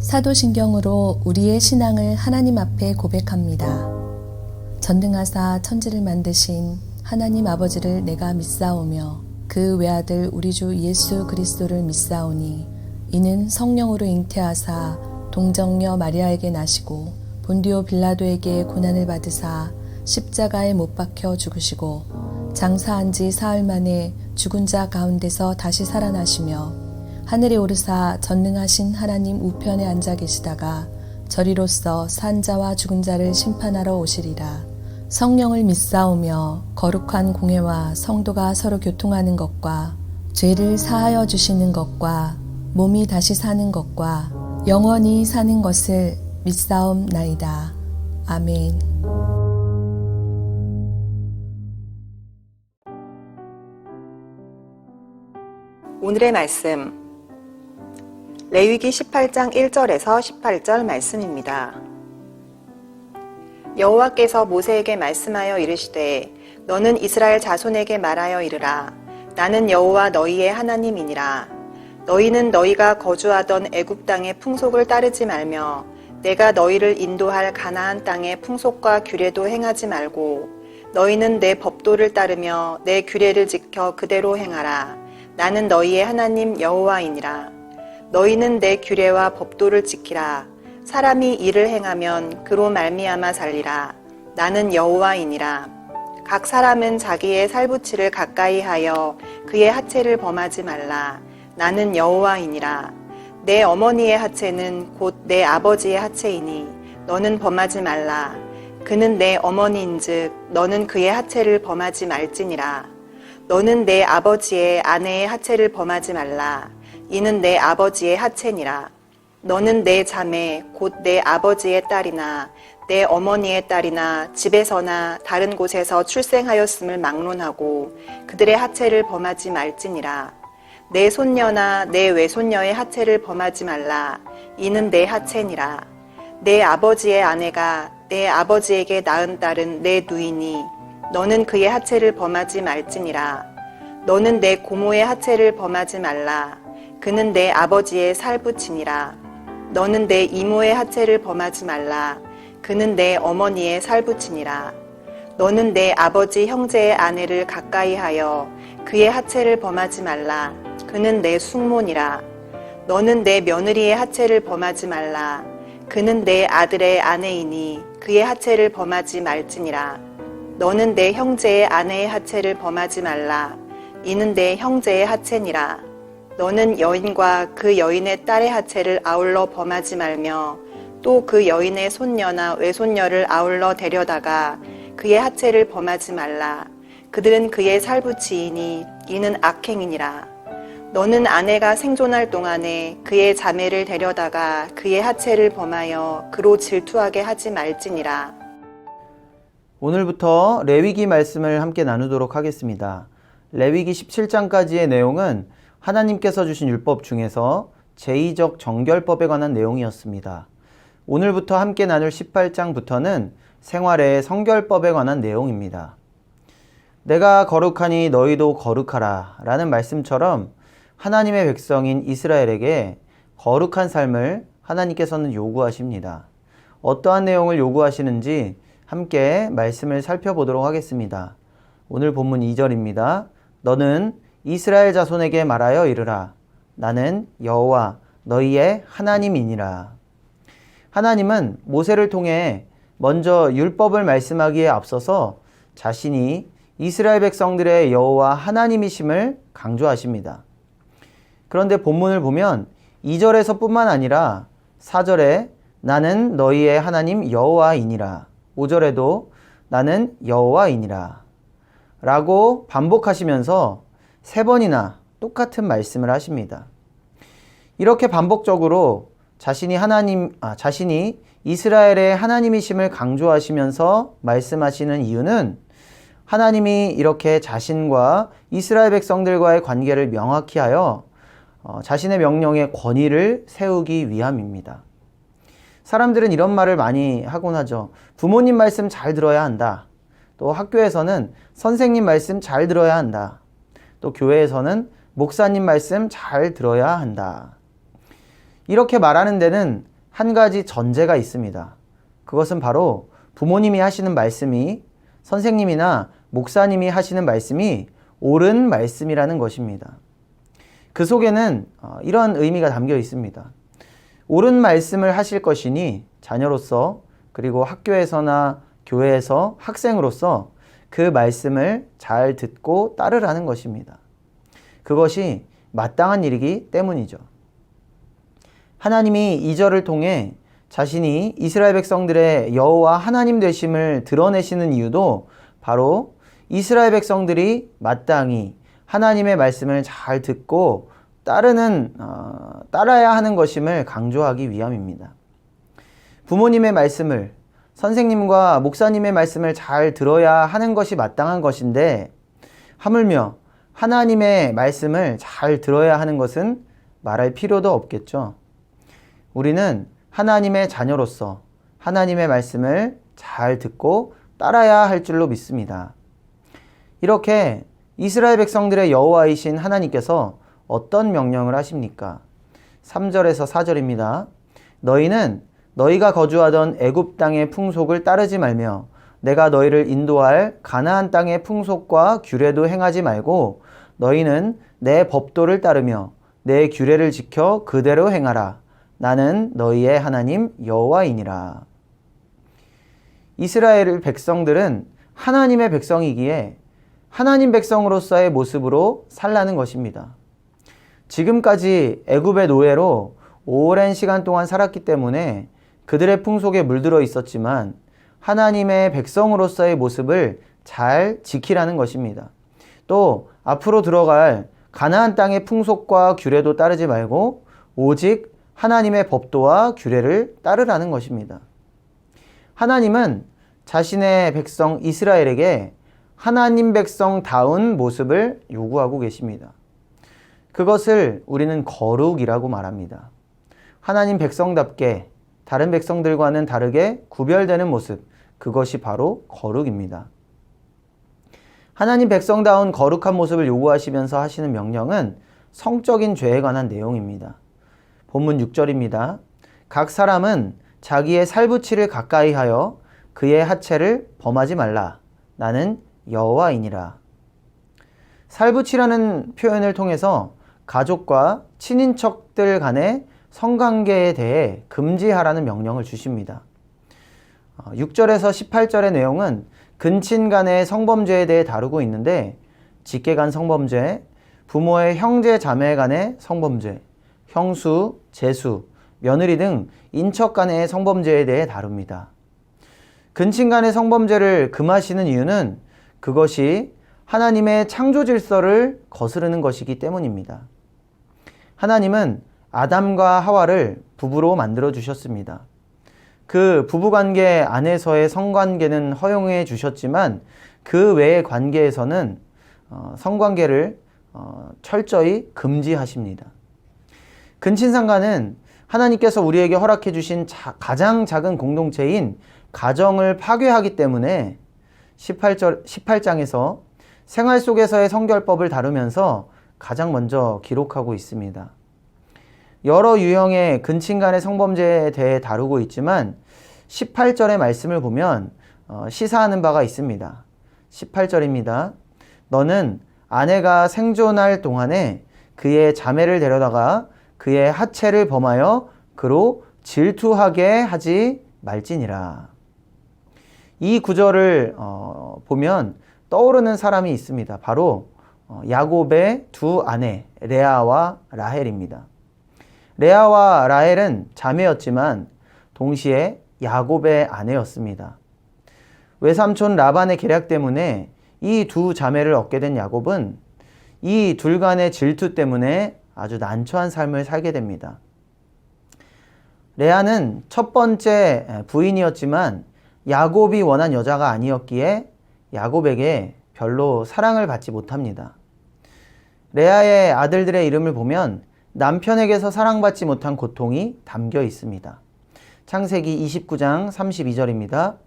사도신경으로 우리의 신앙을 하나님 앞에 고백합니다. 전능하사 천지를 만드신 하나님 아버지를 내가 믿사오며 그 외아들 우리 주 예수 그리스도를 믿사오니 이는 성령으로 잉태하사 동정녀 마리아에게 나시고 본디오 빌라도에게 고난을 받으사 십자가에 못 박혀 죽으시고 장사한 지 사흘 만에 죽은 자 가운데서 다시 살아나시며 하늘에 오르사 전능하신 하나님 우편에 앉아 계시다가 저리로서 산 자와 죽은 자를 심판하러 오시리라. 성령을 믿사오며 거룩한 공회와 성도가 서로 교통하는 것과 죄를 사하여 주시는 것과 몸이 다시 사는 것과 영원히 사는 것을 믿사옵나이다. 아멘. 오늘의 말씀 레위기 18장 1절에서 18절 말씀입니다. 여호와께서 모세에게 말씀하여 이르시되 너는 이스라엘 자손에게 말하여 이르라. 나는 여호와 너희의 하나님이니라. 너희는 너희가 거주하던 애굽 땅의 풍속을 따르지 말며 내가 너희를 인도할 가나안 땅의 풍속과 규례도 행하지 말고 너희는 내 법도를 따르며 내 규례를 지켜 그대로 행하라. 나는 너희의 하나님 여호와이니라. 너희는 내 규례와 법도를 지키라. 사람이 이를 행하면 그로 말미암아 살리라. 나는 여호와이니라. 각 사람은 자기의 살부치를 가까이 하여 그의 하체를 범하지 말라. 나는 여호와이니라. 내 어머니의 하체는 곧 내 아버지의 하체이니 너는 범하지 말라. 그는 내 어머니인즉 너는 그의 하체를 범하지 말지니라. 너는 내 아버지의 아내의 하체를 범하지 말라. 이는 내 아버지의 하체니라. 너는 내 자매 곧 내 아버지의 딸이나 내 어머니의 딸이나 집에서나 다른 곳에서 출생하였음을 막론하고 그들의 하체를 범하지 말지니라. 내 손녀나 내 외손녀의 하체를 범하지 말라. 이는 내 하체니라. 내 아버지의 아내가 내 아버지에게 낳은 딸은 내 누이니 너는 그의 하체를 범하지 말지니라. 너는 내 고모의 하체를 범하지 말라. 그는 내 아버지의 살부치니라. 너는 내 이모의 하체를 범하지 말라. 그는 내 어머니의 살부치니라. 너는 내 아버지 형제의 아내를 가까이 하여 그의 하체를 범하지 말라. 그는 내 숙모니라. 너는 내 며느리의 하체를 범하지 말라. 그는 내 아들의 아내이니 그의 하체를 범하지 말지니라. 너는 내 형제의 아내의 하체를 범하지 말라. 이는 내 형제의 하체니라. 너는 여인과 그 여인의 딸의 하체를 아울러 범하지 말며 또 그 여인의 손녀나 외손녀를 아울러 데려다가 그의 하체를 범하지 말라. 그들은 그의 살부치이니 이는 악행이니라. 너는 아내가 생존할 동안에 그의 자매를 데려다가 그의 하체를 범하여 그로 질투하게 하지 말지니라. 오늘부터 레위기 말씀을 함께 나누도록 하겠습니다. 레위기 17장까지의 내용은 하나님께서 주신 율법 중에서 제2적 정결법에 관한 내용이었습니다. 오늘부터 함께 나눌 18장부터는 생활의 성결법에 관한 내용입니다. 내가 거룩하니 너희도 거룩하라 라는 말씀처럼 하나님의 백성인 이스라엘에게 거룩한 삶을 하나님께서는 요구하십니다. 어떠한 내용을 요구하시는지 함께 말씀을 살펴보도록 하겠습니다. 오늘 본문 2절입니다. 너는 이스라엘 자손에게 말하여 이르라. 나는 여호와 너희의 하나님이니라. 하나님은 모세를 통해 먼저 율법을 말씀하기에 앞서서 자신이 이스라엘 백성들의 여호와 하나님이심을 강조하십니다. 그런데 본문을 보면 2절에서 뿐만 아니라 4절에 나는 너희의 하나님 여호와이니라, 5절에도 나는 여호와이니라 라고 반복하시면서 3번이나 똑같은 말씀을 하십니다. 이렇게 반복적으로 자신이 이스라엘의 하나님이심을 강조하시면서 말씀하시는 이유는 하나님이 이렇게 자신과 이스라엘 백성들과의 관계를 명확히 하여 자신의 명령의 권위를 세우기 위함입니다. 사람들은 이런 말을 많이 하곤 하죠. 부모님 말씀 잘 들어야 한다. 또 학교에서는 선생님 말씀 잘 들어야 한다. 또 교회에서는 목사님 말씀 잘 들어야 한다. 이렇게 말하는 데는 한 가지 전제가 있습니다. 그것은 바로 부모님이 하시는 말씀이, 선생님이나 목사님이 하시는 말씀이 옳은 말씀이라는 것입니다. 그 속에는 이런 의미가 담겨 있습니다. 옳은 말씀을 하실 것이니 자녀로서, 그리고 학교에서나 교회에서 학생으로서 그 말씀을 잘 듣고 따르라는 것입니다. 그것이 마땅한 일이기 때문이죠. 하나님이 이 절을 통해 자신이 이스라엘 백성들의 여호와 하나님 되심을 드러내시는 이유도 바로 이스라엘 백성들이 마땅히 하나님의 말씀을 잘 듣고 따라야 하는 것임을 강조하기 위함입니다. 부모님의 말씀을, 선생님과 목사님의 말씀을 잘 들어야 하는 것이 마땅한 것인데, 하물며 하나님의 말씀을 잘 들어야 하는 것은 말할 필요도 없겠죠. 우리는 하나님의 자녀로서 하나님의 말씀을 잘 듣고 따라야 할 줄로 믿습니다. 이렇게 이스라엘 백성들의 여호와이신 하나님께서 어떤 명령을 하십니까? 3절에서 4절입니다. 너희는 너희가 거주하던 애굽 땅의 풍속을 따르지 말며 내가 너희를 인도할 가나안 땅의 풍속과 규례도 행하지 말고 너희는 내 법도를 따르며 내 규례를 지켜 그대로 행하라. 나는 너희의 하나님 여호와이니라. 이스라엘 백성들은 하나님의 백성이기에 하나님 백성으로서의 모습으로 살라는 것입니다. 지금까지 애굽의 노예로 오랜 시간 동안 살았기 때문에 그들의 풍속에 물들어 있었지만 하나님의 백성으로서의 모습을 잘 지키라는 것입니다. 또 앞으로 들어갈 가나안 땅의 풍속과 규례도 따르지 말고 오직 하나님의 법도와 규례를 따르라는 것입니다. 하나님은 자신의 백성 이스라엘에게 하나님 백성다운 모습을 요구하고 계십니다. 그것을 우리는 거룩이라고 말합니다. 하나님 백성답게 다른 백성들과는 다르게 구별되는 모습, 그것이 바로 거룩입니다. 하나님 백성다운 거룩한 모습을 요구하시면서 하시는 명령은 성적인 죄에 관한 내용입니다. 본문 6절입니다. 각 사람은 자기의 살부치를 가까이 하여 그의 하체를 범하지 말라. 나는 여호와이니라. 살부치라는 표현을 통해서 가족과 친인척들 간의 성관계에 대해 금지하라는 명령을 주십니다. 6절에서 18절의 내용은 근친 간의 성범죄에 대해 다루고 있는데 직계 간 성범죄, 부모의 형제 자매 간의 성범죄, 형수, 제수, 며느리 등 인척 간의 성범죄에 대해 다룹니다. 근친 간의 성범죄를 금하시는 이유는 그것이 하나님의 창조 질서를 거스르는 것이기 때문입니다. 하나님은 아담과 하와를 부부로 만들어 주셨습니다. 그 부부관계 안에서의 성관계는 허용해 주셨지만 그 외의 관계에서는 성관계를 철저히 금지하십니다. 근친상간은 하나님께서 우리에게 허락해 주신 가장 작은 공동체인 가정을 파괴하기 때문에 18장에서 생활 속에서의 성결법을 다루면서 가장 먼저 기록하고 있습니다. 여러 유형의 근친 간의 성범죄에 대해 다루고 있지만 18절의 말씀을 보면 시사하는 바가 있습니다. 18절입니다. 너는 아내가 생존할 동안에 그의 자매를 데려다가 그의 하체를 범하여 그로 질투하게 하지 말지니라. 이 구절을 보면 떠오르는 사람이 있습니다. 바로 야곱의 두 아내 레아와 라헬입니다. 레아와 라헬은 자매였지만 동시에 야곱의 아내였습니다. 외삼촌 라반의 계략 때문에 이 두 자매를 얻게 된 야곱은 이 둘 간의 질투 때문에 아주 난처한 삶을 살게 됩니다. 레아는 첫 번째 부인이었지만 야곱이 원한 여자가 아니었기에 야곱에게 별로 사랑을 받지 못합니다. 레아의 아들들의 이름을 보면 남편에게서 사랑받지 못한 고통이 담겨 있습니다. 창세기 29장 32절입니다.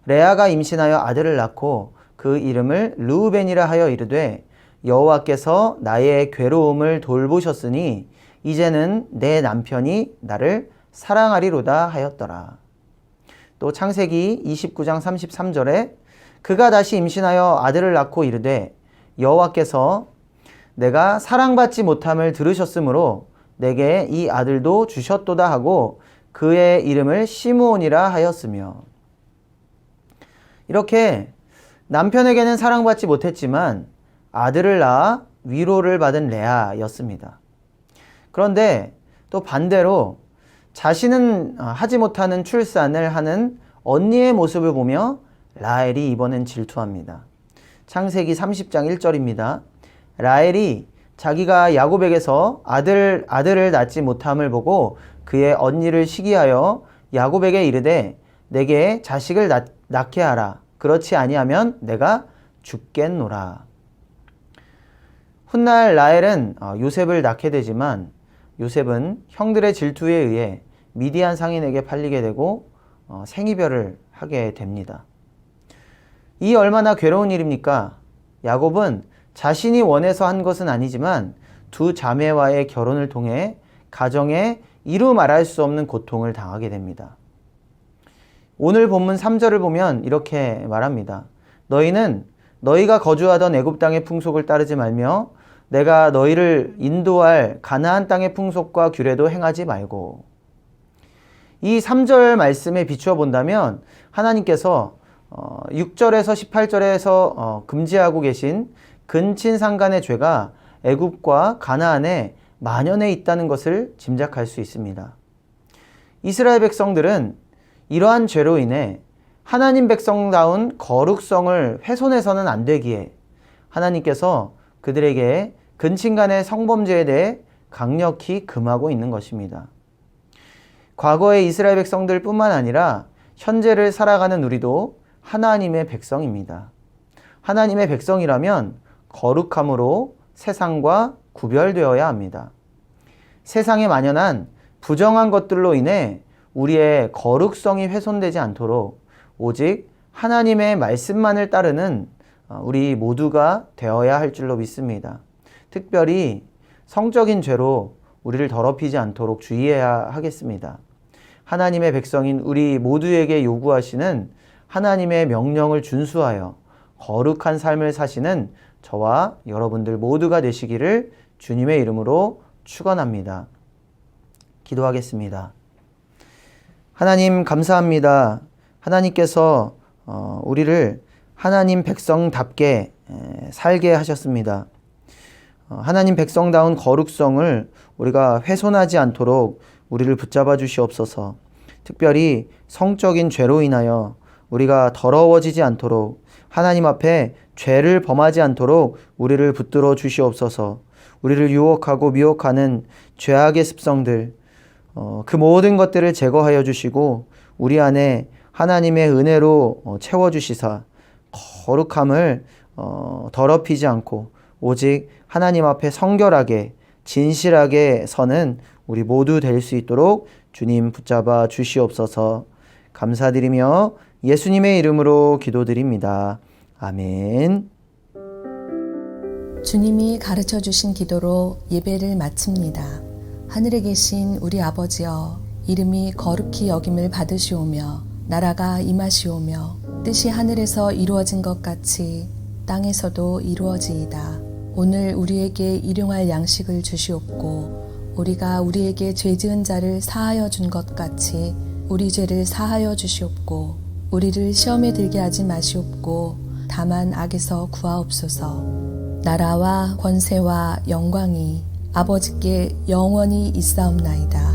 레아가 임신하여 아들을 낳고 그 이름을 르우벤이라 하여 이르되 여호와께서 나의 괴로움을 돌보셨으니 이제는 내 남편이 나를 사랑하리로다 하였더라. 또 창세기 29장 33절에 그가 다시 임신하여 아들을 낳고 이르되 여호와께서 내가 사랑받지 못함을 들으셨으므로 내게 이 아들도 주셨도다 하고 그의 이름을 시므온이라 하였으며, 이렇게 남편에게는 사랑받지 못했지만 아들을 낳아 위로를 받은 레아였습니다. 그런데 또 반대로 자신은 하지 못하는 출산을 하는 언니의 모습을 보며 라헬이 이번엔 질투합니다. 창세기 30장 1절입니다. 라헬이 자기가 야곱에게서 아들을 낳지 못함을 보고 그의 언니를 시기하여 야곱에게 이르되 내게 자식을 낳게 하라. 그렇지 아니하면 내가 죽겠노라. 훗날 라헬은 요셉을 낳게 되지만 요셉은 형들의 질투에 의해 미디안 상인에게 팔리게 되고 생이별을 하게 됩니다. 이 얼마나 괴로운 일입니까? 야곱은 자신이 원해서 한 것은 아니지만 두 자매와의 결혼을 통해 가정에 이루 말할 수 없는 고통을 당하게 됩니다. 오늘 본문 3절을 보면 이렇게 말합니다. 너희는 너희가 거주하던 애굽 땅의 풍속을 따르지 말며 내가 너희를 인도할 가나안 땅의 풍속과 규례도 행하지 말고. 이 3절 말씀에 비추어 본다면 하나님께서 6절에서 18절에서 금지하고 계신 근친상간의 죄가 애굽과 가나안에 만연해 있다는 것을 짐작할 수 있습니다. 이스라엘 백성들은 이러한 죄로 인해 하나님 백성다운 거룩성을 훼손해서는 안 되기에 하나님께서 그들에게 근친간의 성범죄에 대해 강력히 금하고 있는 것입니다. 과거의 이스라엘 백성들 뿐만 아니라 현재를 살아가는 우리도 하나님의 백성입니다. 하나님의 백성이라면 거룩함으로 세상과 구별되어야 합니다. 세상에 만연한 부정한 것들로 인해 우리의 거룩성이 훼손되지 않도록 오직 하나님의 말씀만을 따르는 우리 모두가 되어야 할 줄로 믿습니다. 특별히 성적인 죄로 우리를 더럽히지 않도록 주의해야 하겠습니다. 하나님의 백성인 우리 모두에게 요구하시는 하나님의 명령을 준수하여 거룩한 삶을 사시는 저와 여러분들 모두가 되시기를 주님의 이름으로 축원합니다. 기도하겠습니다. 하나님 감사합니다. 하나님께서 우리를 하나님 백성답게 살게 하셨습니다. 하나님 백성다운 거룩성을 우리가 훼손하지 않도록 우리를 붙잡아 주시옵소서. 특별히 성적인 죄로 인하여 우리가 더러워지지 않도록 하나님 앞에 죄를 범하지 않도록 우리를 붙들어 주시옵소서. 우리를 유혹하고 미혹하는 죄악의 습성들, 그 모든 것들을 제거하여 주시고 우리 안에 하나님의 은혜로 채워주시사 거룩함을 더럽히지 않고 오직 하나님 앞에 성결하게 진실하게 서는 우리 모두 될 수 있도록 주님 붙잡아 주시옵소서. 감사드리며 예수님의 이름으로 기도드립니다. 아멘. 주님이 가르쳐 주신 기도로 예배를 마칩니다. 하늘에 계신 우리 아버지여, 이름이 거룩히 여김을 받으시오며 나라가 임하시오며 뜻이 하늘에서 이루어진 것 같이 땅에서도 이루어지이다. 오늘 우리에게 일용할 양식을 주시옵고 우리가 우리에게 죄 지은 자를 사하여 준 것 같이 우리 죄를 사하여 주시옵고 우리를 시험에 들게 하지 마시옵고 다만 악에서 구하옵소서. 나라와 권세와 영광이 아버지께 영원히 있사옵나이다.